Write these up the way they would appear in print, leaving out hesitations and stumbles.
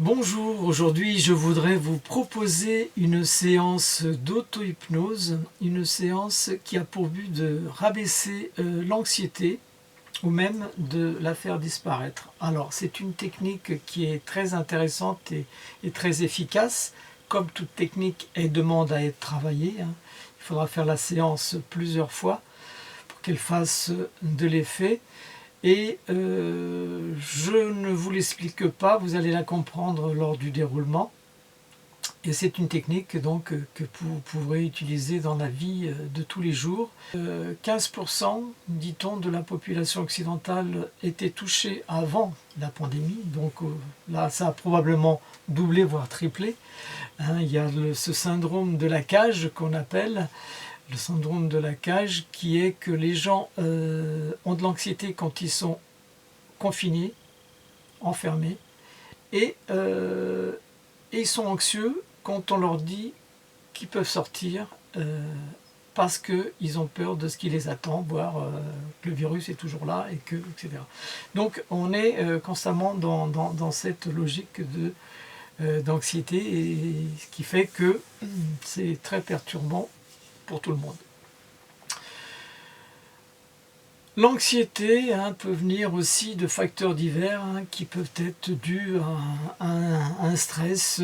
Bonjour, aujourd'hui je voudrais vous proposer une séance d'auto-hypnose, une séance qui a pour but de rabaisser l'anxiété ou même de la faire disparaître. Alors c'est une technique qui est très intéressante et très efficace. Comme toute technique, elle demande à être travaillée, hein. Il faudra faire la séance plusieurs fois pour qu'elle fasse de l'effet. Et je ne vous l'explique pas, vous allez la comprendre lors du déroulement. Et c'est une technique donc que vous pourrez utiliser dans la vie de tous les jours. 15%, dit-on, de la population occidentale était touchée avant la pandémie. Donc là, ça a probablement doublé, voire triplé. Hein, il y a ce syndrome de la cage qu'on appelle. Le syndrome de la cage qui est que les gens ont de l'anxiété quand ils sont confinés, enfermés, et ils sont anxieux quand on leur dit qu'ils peuvent sortir parce qu'ils ont peur de ce qui les attend, voire que le virus est toujours là, etc. Donc on est constamment dans cette logique d'anxiété, et ce qui fait que c'est très perturbant pour tout le monde. L'anxiété peut venir aussi de facteurs divers qui peuvent être dus à un stress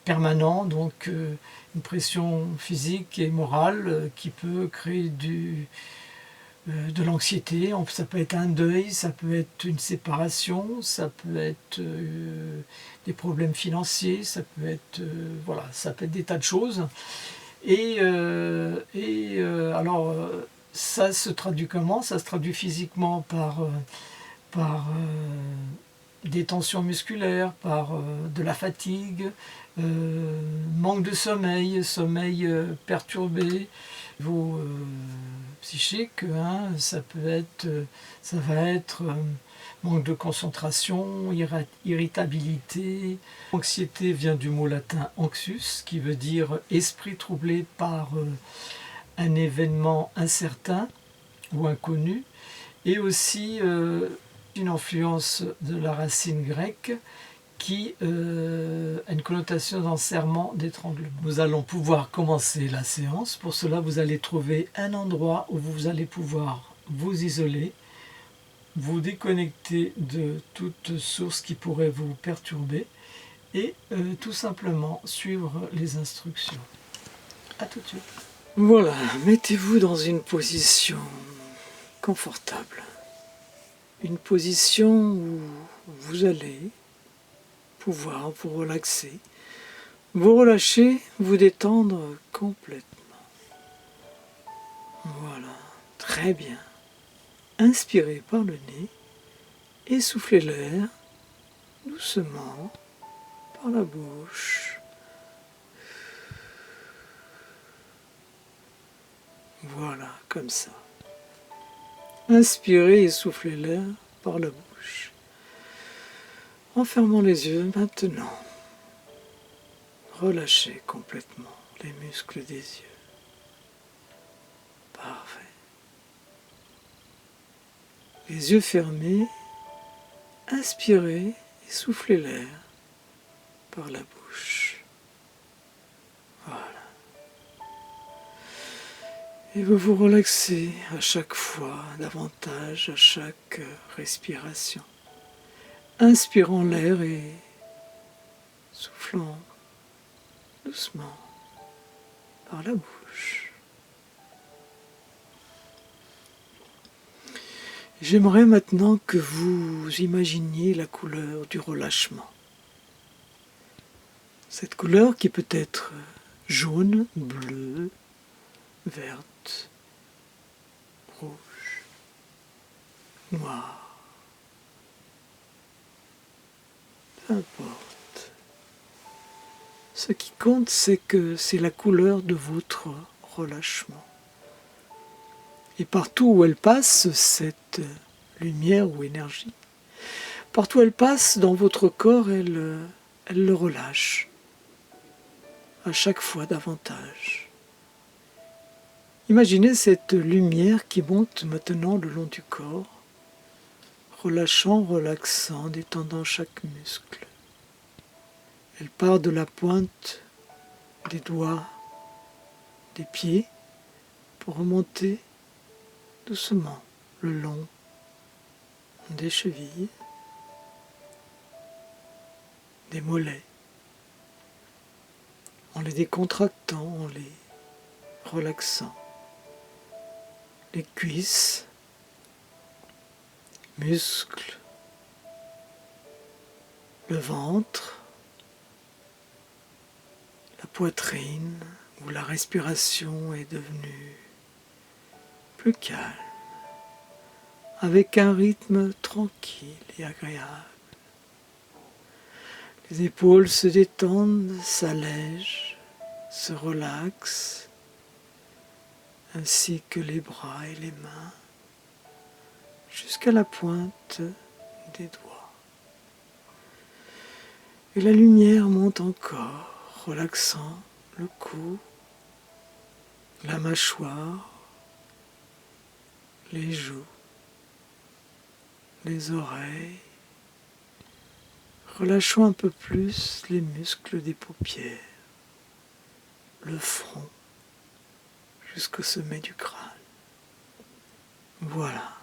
permanent, donc une pression physique et morale qui peut créer de l'anxiété. Ça peut être un deuil, ça peut être une séparation, ça peut être des problèmes financiers, ça peut être, voilà, ça peut être des tas de choses. Alors, ça se traduit comment? Ça se traduit physiquement par des tensions musculaires, par de la fatigue, manque de sommeil perturbé, niveau psychique, ça va être manque de concentration, irritabilité. L'anxiété vient du mot latin anxius, qui veut dire esprit troublé par un événement incertain ou inconnu, et aussi une influence de la racine grecque qui a une connotation d'enserrement, d'étranglement. Nous allons pouvoir commencer la séance. Pour cela, vous allez trouver un endroit où vous allez pouvoir vous isoler, vous déconnecter de toute source qui pourrait vous perturber et tout simplement suivre les instructions. À tout de suite. Voilà, mettez-vous dans une position confortable. Une position où vous allez pouvoir vous relaxer, vous relâcher, vous détendre complètement. Voilà, très bien. Inspirez par le nez et soufflez l'air doucement par la bouche. Voilà, comme ça. Inspirez et soufflez l'air par la bouche. En fermant les yeux, maintenant, relâchez complètement les muscles des yeux. Parfait. Les yeux fermés, inspirez et soufflez l'air par la bouche. Voilà. Et vous vous relaxez à chaque fois davantage, à chaque respiration. Inspirant l'air et soufflant doucement par la bouche. J'aimerais maintenant que vous imaginiez la couleur du relâchement. Cette couleur qui peut être jaune, bleue, verte, rouge, noire, peu importe. Ce qui compte, c'est que c'est la couleur de votre relâchement. Et partout où elle passe, cette lumière ou énergie, partout où elle passe dans votre corps, elle le relâche, à chaque fois davantage. Imaginez cette lumière qui monte maintenant le long du corps, relâchant, relaxant, détendant chaque muscle. Elle part de la pointe des doigts, des pieds, pour remonter doucement le long des chevilles, des mollets, en les décontractant, en les relaxant. Les cuisses, muscles, le ventre, la poitrine, où la respiration est devenue plus calme, avec un rythme tranquille et agréable. Les épaules se détendent, s'allègent, se relaxent, ainsi que les bras et les mains, jusqu'à la pointe des doigts. Et la lumière monte encore, relaxant le cou, la mâchoire, les joues, les oreilles. Relâchons un peu plus les muscles des paupières, le front, jusqu'au sommet du crâne. Voilà,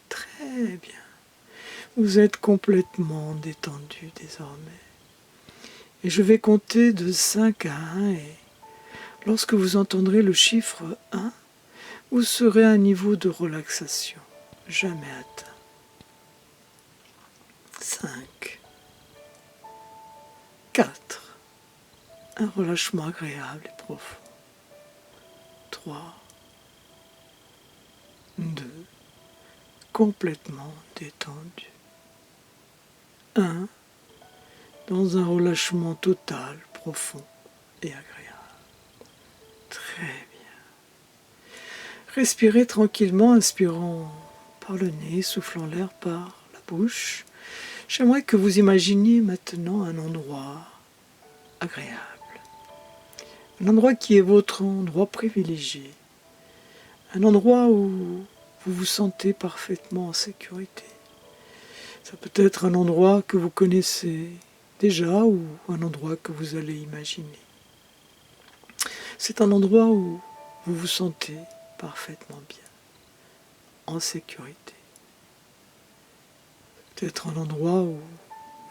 très bien. Vous êtes complètement détendu désormais. Et je vais compter de 5 à 1 et lorsque vous entendrez le chiffre 1, vous serez à un niveau de relaxation jamais atteint. 5, 4, un relâchement agréable et profond. 3, 2, complètement détendu. 1, dans un relâchement total, profond et agréable. Très bien. Respirez tranquillement, inspirant par le nez, soufflant l'air par la bouche. J'aimerais que vous imaginiez maintenant un endroit agréable. Un endroit qui est votre endroit privilégié. Un endroit où vous vous sentez parfaitement en sécurité. Ça peut être un endroit que vous connaissez déjà ou un endroit que vous allez imaginer. C'est un endroit où vous vous sentez parfaitement bien, en sécurité. Peut-être un endroit où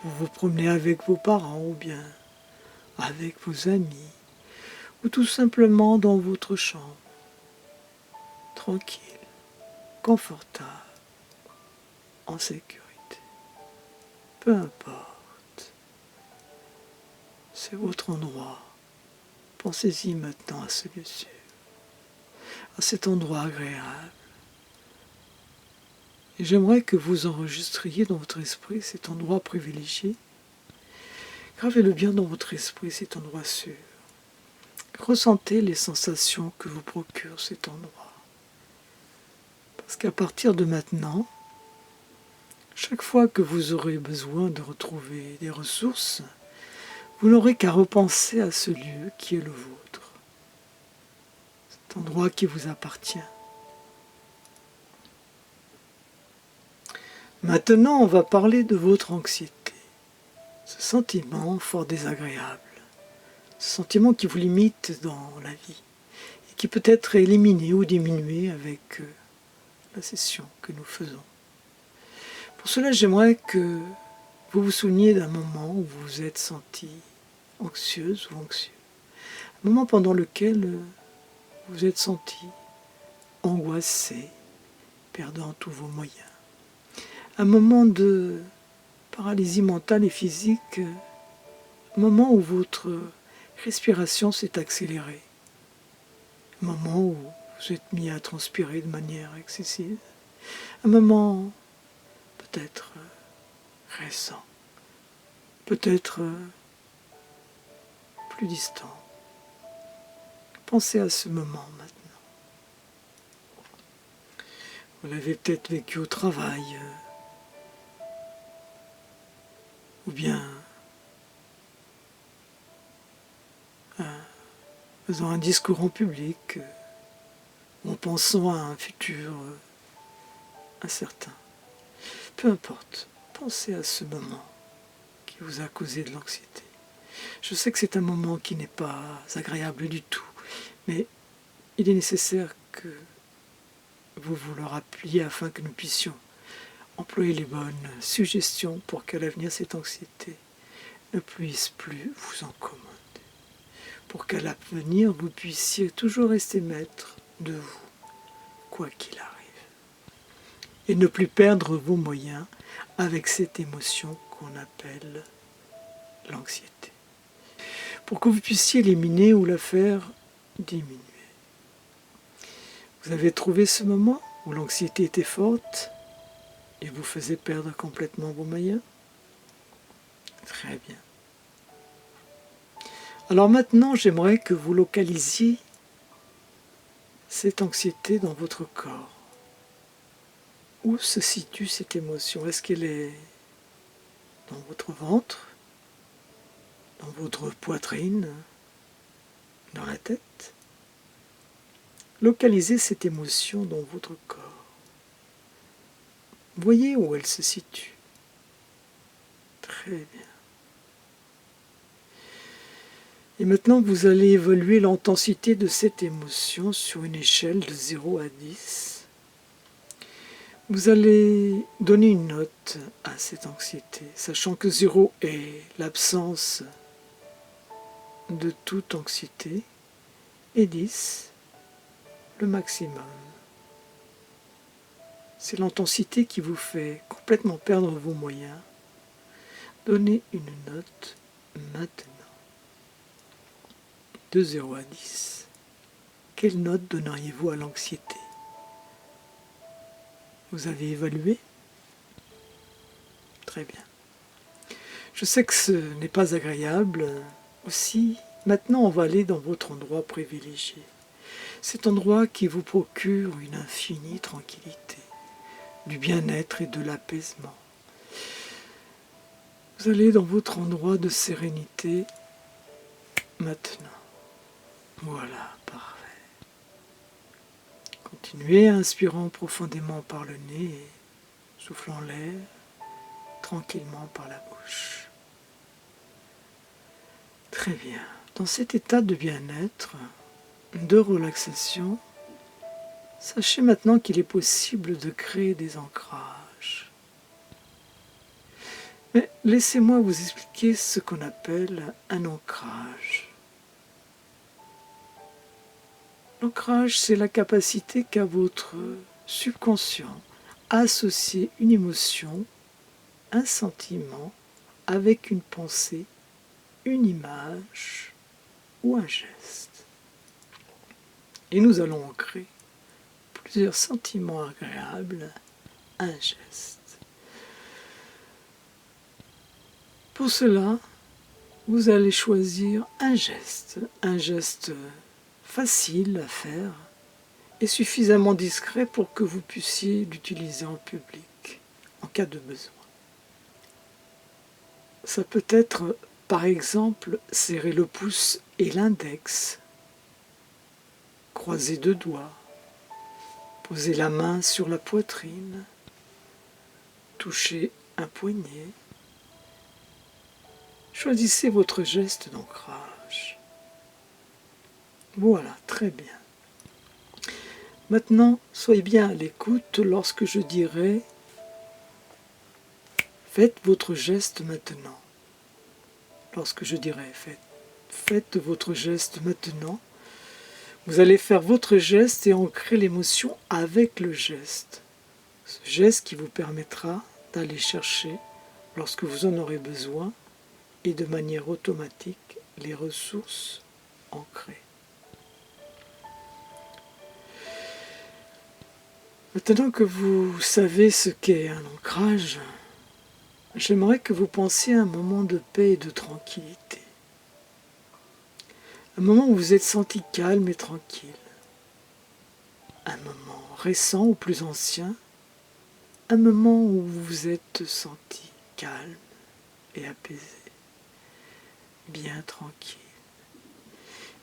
vous vous promenez avec vos parents ou bien avec vos amis ou tout simplement dans votre chambre, tranquille, confortable, en sécurité. Peu importe, c'est votre endroit. Pensez-y maintenant à ce lieu sûr, à cet endroit agréable. Et j'aimerais que vous enregistriez dans votre esprit cet endroit privilégié. Gravez-le bien dans votre esprit, cet endroit sûr. Ressentez les sensations que vous procure cet endroit. Parce qu'à partir de maintenant, chaque fois que vous aurez besoin de retrouver des ressources, vous n'aurez qu'à repenser à ce lieu qui est le vôtre. Cet endroit qui vous appartient. Maintenant, on va parler de votre anxiété. Ce sentiment fort désagréable. Ce sentiment qui vous limite dans la vie. Et qui peut être éliminé ou diminué avec la session que nous faisons. Pour cela, j'aimerais que vous vous souveniez d'un moment où vous vous êtes senti anxieuse ou anxieux. Un moment pendant lequel vous vous êtes senti angoissé, perdant tous vos moyens. Un moment de paralysie mentale et physique, un moment où votre respiration s'est accélérée, un moment où vous êtes mis à transpirer de manière excessive, un moment peut-être récent, peut-être plus distant. Pensez à ce moment maintenant. Vous l'avez peut-être vécu au travail, ou bien faisant un discours en public, ou en pensant à un futur incertain. Peu importe, pensez à ce moment qui vous a causé de l'anxiété. Je sais que c'est un moment qui n'est pas agréable du tout, mais il est nécessaire que vous vous le rappeliez afin que nous puissions employer les bonnes suggestions pour qu'à l'avenir cette anxiété ne puisse plus vous incommoder. Pour qu'à l'avenir vous puissiez toujours rester maître de vous, quoi qu'il arrive. Et ne plus perdre vos moyens avec cette émotion qu'on appelle l'anxiété. Pour que vous puissiez l'éliminer ou la faire diminuer. Vous avez trouvé ce moment où l'anxiété était forte et vous faisait perdre complètement vos moyens? Très bien. Alors maintenant, j'aimerais que vous localisiez cette anxiété dans votre corps. Où se situe cette émotion? Est-ce qu'elle est dans votre ventre, dans votre poitrine, dans la tête? Localisez cette émotion dans votre corps. Voyez où elle se situe. Très bien. Et maintenant, vous allez évaluer l'intensité de cette émotion sur une échelle de 0 à 10. Vous allez donner une note à cette anxiété, sachant que 0 est l'absence de toute anxiété et 10, le maximum. C'est l'intensité qui vous fait complètement perdre vos moyens. Donnez une note maintenant. De 0 à 10. Quelle note donneriez-vous à l'anxiété? Vous avez évalué? Très bien. Je sais que ce n'est pas agréable. Aussi, maintenant on va aller dans votre endroit privilégié. Cet endroit qui vous procure une infinie tranquillité, du bien-être et de l'apaisement. Vous allez dans votre endroit de sérénité maintenant. Voilà, parfait. Continuez, inspirant profondément par le nez et soufflant l'air tranquillement par la bouche. Très bien. Dans cet état de bien-être, de relaxation, sachez maintenant qu'il est possible de créer des ancrages. Mais laissez-moi vous expliquer ce qu'on appelle un ancrage. L'ancrage, c'est la capacité qu'a votre subconscient à associer une émotion, un sentiment, avec une pensée, une image ou un geste. Et nous allons ancrer plusieurs sentiments agréables, un geste. Pour cela, vous allez choisir un geste facile à faire et suffisamment discret pour que vous puissiez l'utiliser en public, en cas de besoin. Ça peut être, par exemple, serrer le pouce et l'index, croiser deux doigts, poser la main sur la poitrine, toucher un poignet. Choisissez votre geste d'ancrage. Voilà, très bien. Maintenant, soyez bien à l'écoute lorsque je dirai « Faites votre geste maintenant ». Lorsque je dirai « Faites votre geste maintenant », vous allez faire votre geste et ancrer l'émotion avec le geste. Ce geste qui vous permettra d'aller chercher, lorsque vous en aurez besoin, et de manière automatique, les ressources ancrées. Maintenant que vous savez ce qu'est un ancrage, j'aimerais que vous pensiez à un moment de paix et de tranquillité. Un moment où vous êtes senti calme et tranquille. Un moment récent ou plus ancien. Un moment où vous vous êtes senti calme et apaisé. Bien tranquille.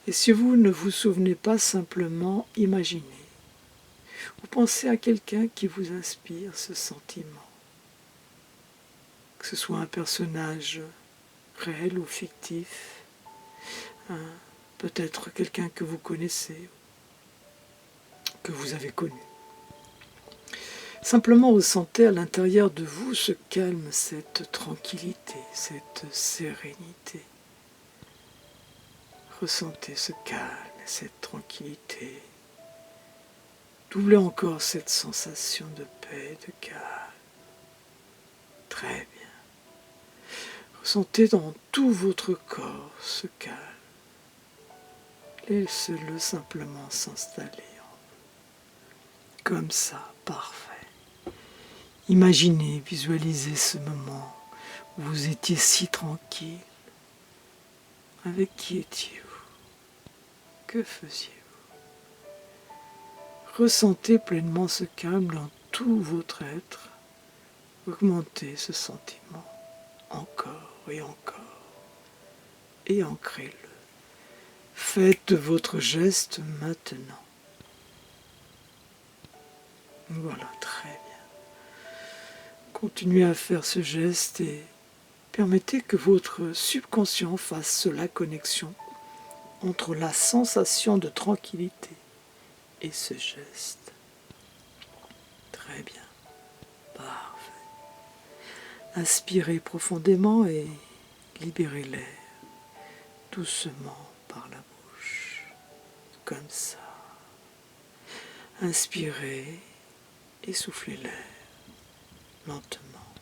Et si vous ne vous souvenez pas, simplement imaginez. Ou pensez à quelqu'un qui vous inspire ce sentiment. Que ce soit un personnage réel ou fictif, peut-être quelqu'un que vous connaissez, que vous avez connu. Simplement ressentez à l'intérieur de vous ce calme, cette tranquillité, cette sérénité. Ressentez ce calme, cette tranquillité. Doublez encore cette sensation de paix, de calme. Très bien. Ressentez dans tout votre corps ce calme. Laissez-le simplement s'installer en vous. Comme ça, parfait. Imaginez, visualisez ce moment où vous étiez si tranquille. Avec qui étiez-vous? Que faisiez-vous? Ressentez pleinement ce calme dans tout votre être. Augmentez ce sentiment encore et encore. Et ancrez-le. Faites votre geste maintenant. Voilà, très bien. Continuez à faire ce geste et permettez que votre subconscient fasse la connexion entre la sensation de tranquillité et ce geste. Très bien. Parfait. Inspirez profondément et libérez l'air doucement par la bouche. Comme ça. Inspirez et soufflez l'air lentement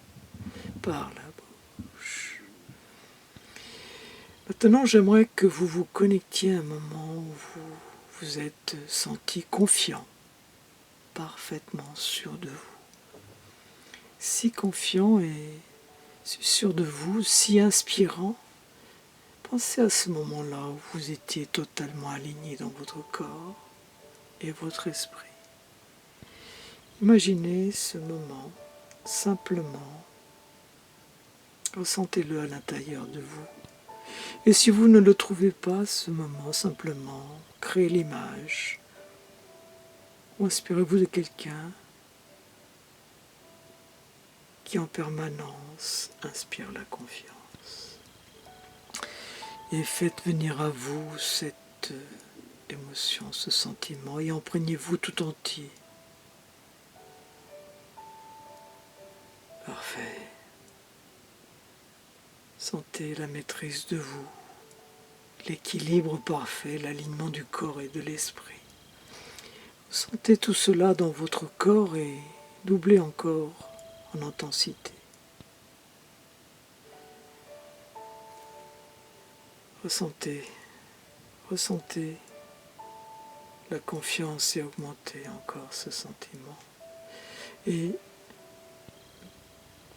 par la bouche. Maintenant, j'aimerais que vous vous connectiez à un moment où vous vous êtes senti confiant, parfaitement sûr de vous. Si confiant et sûr de vous, si inspirant, pensez à ce moment-là où vous étiez totalement aligné dans votre corps et votre esprit. Imaginez ce moment simplement, ressentez-le à l'intérieur de vous. Et si vous ne le trouvez pas, ce moment, simplement, créez l'image. Ou inspirez-vous de quelqu'un qui en permanence inspire la confiance. Et faites venir à vous cette émotion, ce sentiment, et imprégnez-vous tout entier. Parfait. Sentez la maîtrise de vous, l'équilibre parfait, l'alignement du corps et de l'esprit. Sentez tout cela dans votre corps et doublez encore en intensité. Ressentez la confiance et augmentez encore ce sentiment. Et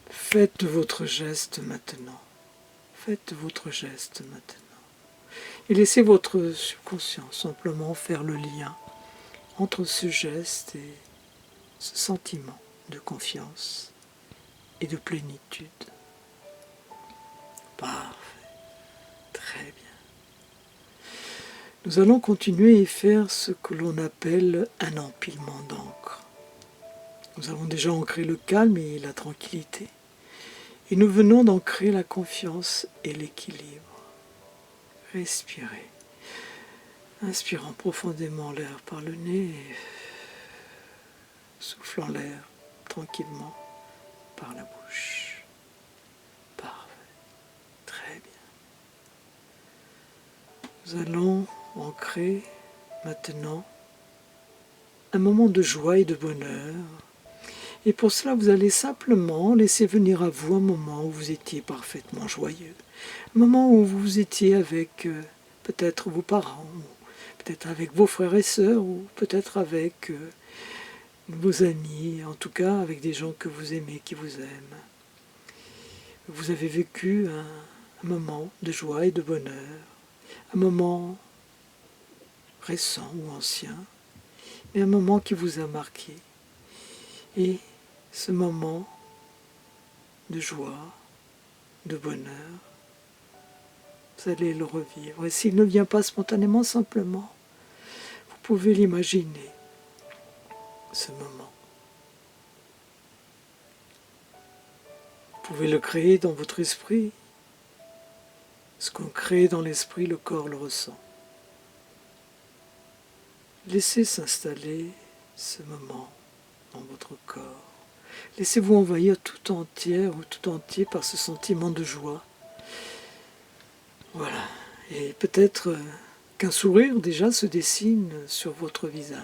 faites votre geste maintenant. Faites votre geste maintenant. Et laissez votre subconscient simplement faire le lien entre ce geste et ce sentiment de confiance et de plénitude. Parfait. Très bien. Nous allons continuer et faire ce que l'on appelle un empilement d'encre. Nous avons déjà ancré le calme et la tranquillité. Et nous venons d'ancrer la confiance et l'équilibre. Respirez. Inspirant profondément l'air par le nez et soufflant l'air tranquillement par la bouche. Parfait. Très bien. Nous allons ancrer maintenant un moment de joie et de bonheur. Et pour cela, vous allez simplement laisser venir à vous un moment où vous étiez parfaitement joyeux. Un moment où vous étiez avec peut-être vos parents, peut-être avec vos frères et sœurs, ou peut-être avec vos amis, en tout cas avec des gens que vous aimez, qui vous aiment. Vous avez vécu un moment de joie et de bonheur, un moment récent ou ancien, mais un moment qui vous a marqué. Et ce moment de joie, de bonheur, vous allez le revivre. Et s'il ne vient pas spontanément, simplement, vous pouvez l'imaginer, ce moment. Vous pouvez le créer dans votre esprit, Ce qu'on crée dans l'esprit, le corps le ressent. Laissez s'installer ce moment dans votre corps. Laissez-vous envahir tout entière ou tout entier par ce sentiment de joie. Voilà. Et peut-être qu'un sourire déjà se dessine sur votre visage.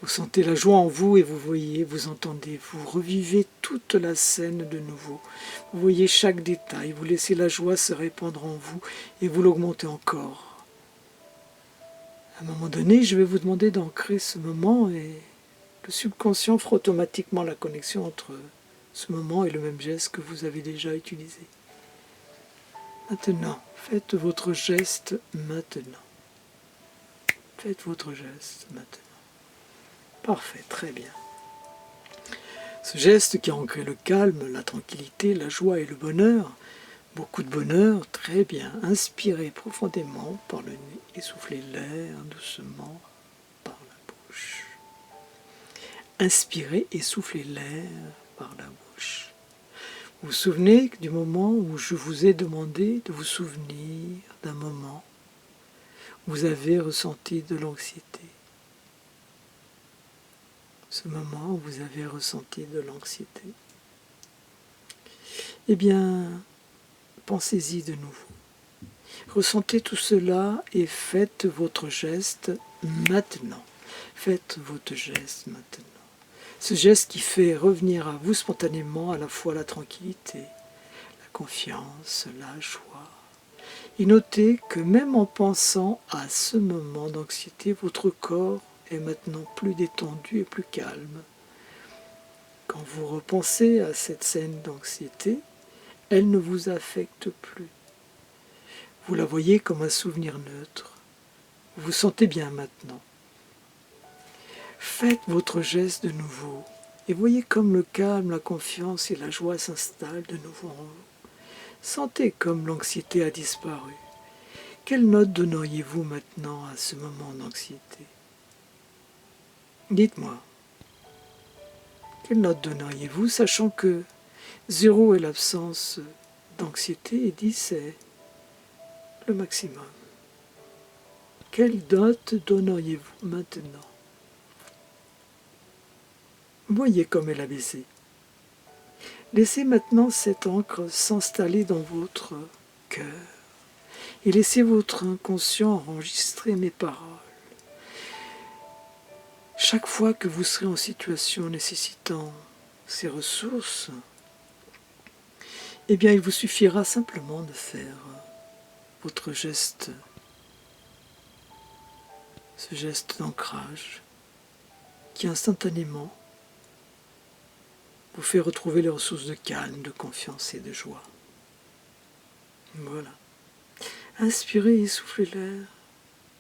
Vous sentez la joie en vous et vous voyez, vous entendez, vous revivez toute la scène de nouveau. Vous voyez chaque détail, vous laissez la joie se répandre en vous et vous l'augmentez encore. À un moment donné, je vais vous demander d'ancrer ce moment et le subconscient fera automatiquement la connexion entre ce moment et le même geste que vous avez déjà utilisé. Maintenant, faites votre geste maintenant. Faites votre geste maintenant. Parfait, très bien. Ce geste qui a ancré le calme, la tranquillité, la joie et le bonheur, beaucoup de bonheur, très bien. Inspirez profondément par le nez et soufflez l'air doucement par la bouche. Inspirez et soufflez l'air par la bouche. Vous vous souvenez du moment où je vous ai demandé de vous souvenir d'un moment où vous avez ressenti de l'anxiété. Ce moment où vous avez ressenti de l'anxiété. Eh bien, pensez-y de nouveau. Ressentez tout cela et faites votre geste maintenant. Faites votre geste maintenant. Ce geste qui fait revenir à vous spontanément à la fois la tranquillité, la confiance, la joie. Et notez que même en pensant à ce moment d'anxiété, votre corps est maintenant plus détendu et plus calme. Quand vous repensez à cette scène d'anxiété, elle ne vous affecte plus. Vous la voyez comme un souvenir neutre. Vous vous sentez bien maintenant. Faites votre geste de nouveau et voyez comme le calme, la confiance et la joie s'installent de nouveau en vous. Sentez comme l'anxiété a disparu. Quelle note donneriez-vous maintenant à ce moment d'anxiété? Dites-moi. Quelle note donneriez-vous, sachant que 0 est l'absence d'anxiété et 10 est le maximum? Quelle note donneriez-vous maintenant? Voyez comme elle a baissé. Laissez maintenant cette encre s'installer dans votre cœur et laissez votre inconscient enregistrer mes paroles. Chaque fois que vous serez en situation nécessitant ces ressources, eh bien il vous suffira simplement de faire votre geste, ce geste d'ancrage qui instantanément vous fait retrouver les ressources de calme, de confiance et de joie. Voilà. Inspirez et soufflez l'air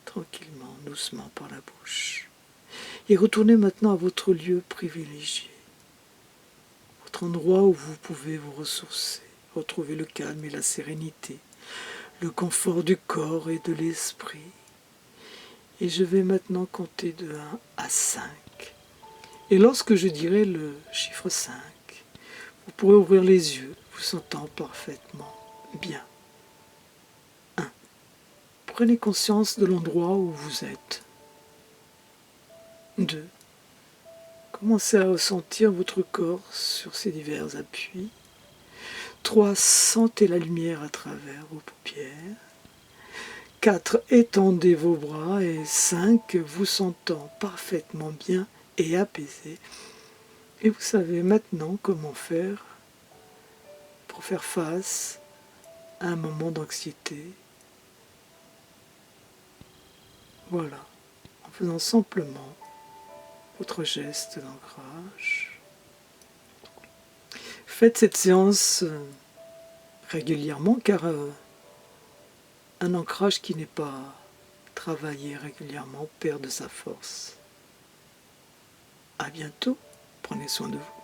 tranquillement, doucement par la bouche. Et retournez maintenant à votre lieu privilégié, votre endroit où vous pouvez vous ressourcer, retrouver le calme et la sérénité, le confort du corps et de l'esprit. Et je vais maintenant compter de 1 à 5. Et lorsque je dirai le chiffre 5, vous pourrez ouvrir les yeux, vous sentant parfaitement bien. 1. Prenez conscience de l'endroit où vous êtes. 2. Commencez à ressentir votre corps sur ses divers appuis. 3. Sentez la lumière à travers vos paupières. 4. Étendez vos bras. Et 5. Vous sentant parfaitement bien et apaisé. Et vous savez maintenant comment faire pour faire face à un moment d'anxiété. Voilà, en faisant simplement votre geste d'ancrage. Faites cette séance régulièrement car un ancrage qui n'est pas travaillé régulièrement perd de sa force. À bientôt, prenez soin de vous.